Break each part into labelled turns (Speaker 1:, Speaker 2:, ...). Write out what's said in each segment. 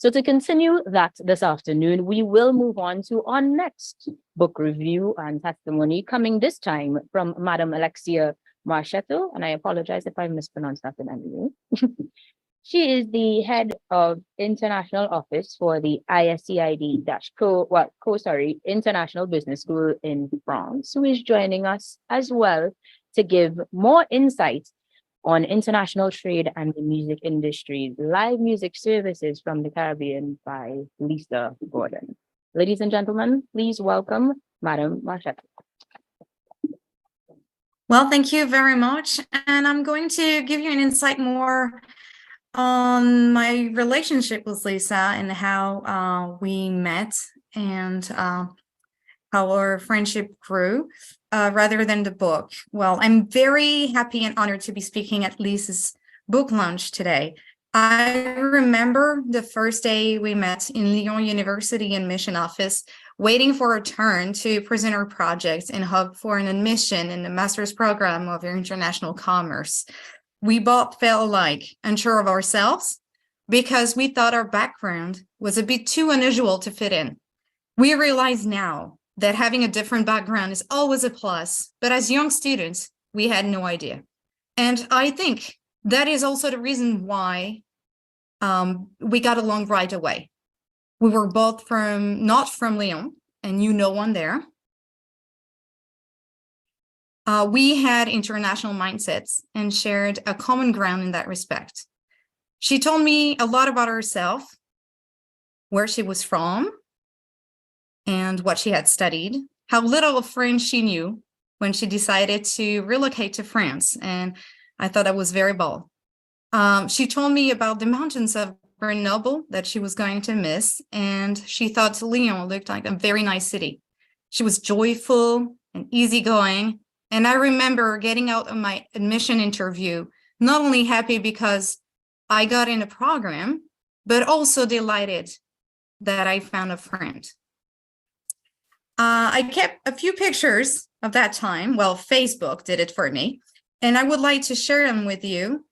Speaker 1: So to continue that this afternoon, we will move on to our next book review and testimony, coming this time from Madam Alexia Marchetto, and I apologize if I mispronounced that in any way. She is the head of international office for the ISCID-CO International Business School in France, who is joining us as well to give more insight on international trade and the music industry, live music services from the Caribbean by Lisa Gordon. Ladies and gentlemen, please welcome Madam Marchetto.
Speaker 2: Well, thank you very much. And I'm going to give you an insight more on my relationship with Lisa and how we met and how our friendship grew. Rather than the book. Well, I'm very happy and honored to be speaking at Lisa's book launch today. I remember the first day we met in Lyon University and Mission Office, waiting for a turn to present our project and hope for an admission in the master's program of international commerce. We both felt like unsure of ourselves because we thought our background was a bit too unusual to fit in. We realize now that having a different background is always a plus, but as young students, we had no idea. And I think that is also the reason why we got along right away. We were both not from Lyon, and knew no one there. We had international mindsets and shared a common ground in that respect. She told me a lot about herself, where she was from, and what she had studied, how little of French she knew when she decided to relocate to France. And I thought that was very bold. She told me about the mountains of Grenoble that she was going to miss. And she thought Lyon looked like a very nice city. She was joyful and easygoing. And I remember getting out of my admission interview, not only happy because I got in a program, but also delighted that I found a friend. I kept a few pictures of that time. Well, Facebook did it for me, and I would like to share them with you.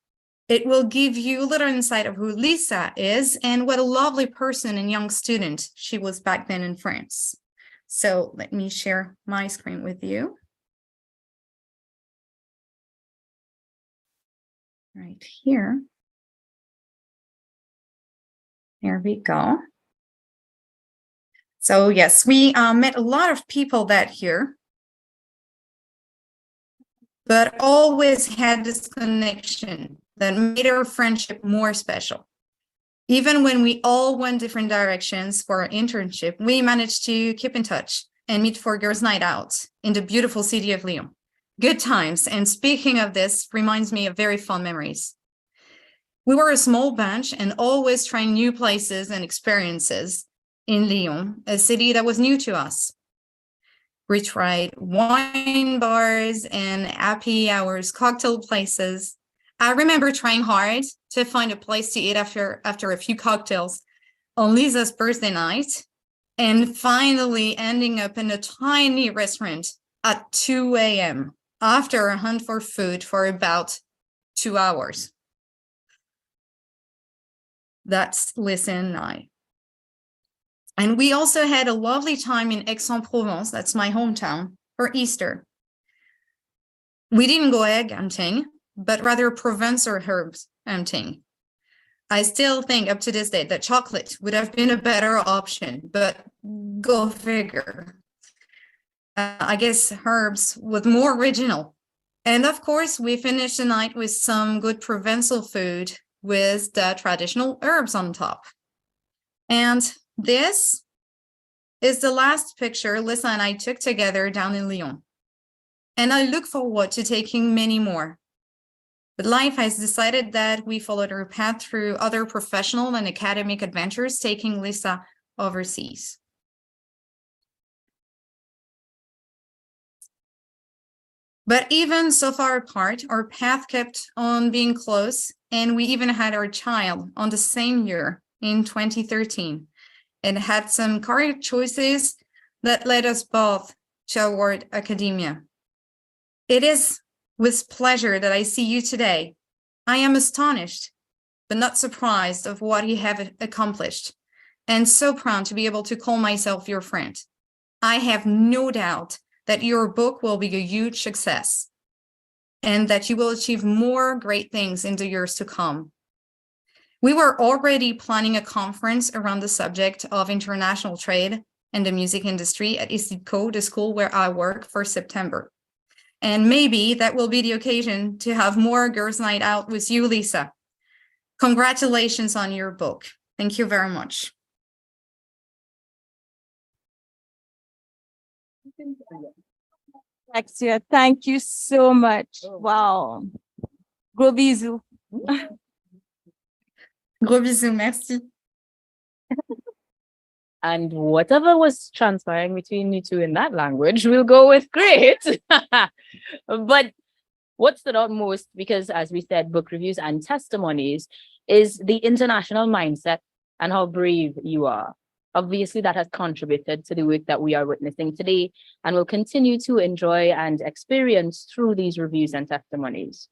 Speaker 2: It will give you a little insight of who Lisa is and what a lovely person and young student she was back then in France. So let me share my screen with you. Right here. There we go. So yes, we met a lot of people that year, but always had this connection that made our friendship more special. Even when we all went different directions for our internship, we managed to keep in touch and meet for girls' night out in the beautiful city of Lyon. Good times, and speaking of this, reminds me of very fond memories. We were a small bunch and always trying new places and experiences in Lyon, a city that was new to us. We tried wine bars and happy hours, cocktail places. I remember trying hard to find a place to eat after a few cocktails on Lisa's birthday night, and finally ending up in a tiny restaurant at 2 a.m. after a hunt for food for about 2 hours. That's Lisa and I. And we also had a lovely time in Aix-en-Provence, that's my hometown, for Easter. We didn't go egg hunting, but rather Provence or herbs hunting. I still think up to this day that chocolate would have been a better option, but go figure. I guess herbs was more original. And of course, we finished the night with some good Provençal food with the traditional herbs on top. And this is the last picture Lisa and I took together down in Lyon. And I look forward to taking many more. But life has decided that we followed our path through other professional and academic adventures, taking Lisa overseas. But even so far apart, our path kept on being close, and we even had our child on the same year in 2013. And had some career choices that led us both toward academia. It is with pleasure that I see you today. I am astonished, but not surprised of what you have accomplished. and so proud to be able to call myself your friend. I have no doubt that your book will be a huge success and that you will achieve more great things in the years to come. We were already planning a conference around the subject of international trade and the music industry at ISCID-CO, the school where I work, for September. And maybe that will be the occasion to have more girls' night out with you, Lisa. Congratulations on your book. Thank you very much.
Speaker 3: Alexia, thank you so much. Wow. Gros bisous.
Speaker 2: Gros bisous, merci.
Speaker 1: And whatever was transpiring between you two in that language, we'll go with great. But what stood out most, because as we said, book reviews and testimonies, is the international mindset and how brave you are. Obviously, that has contributed to the work that we are witnessing today and will continue to enjoy and experience through these reviews and testimonies.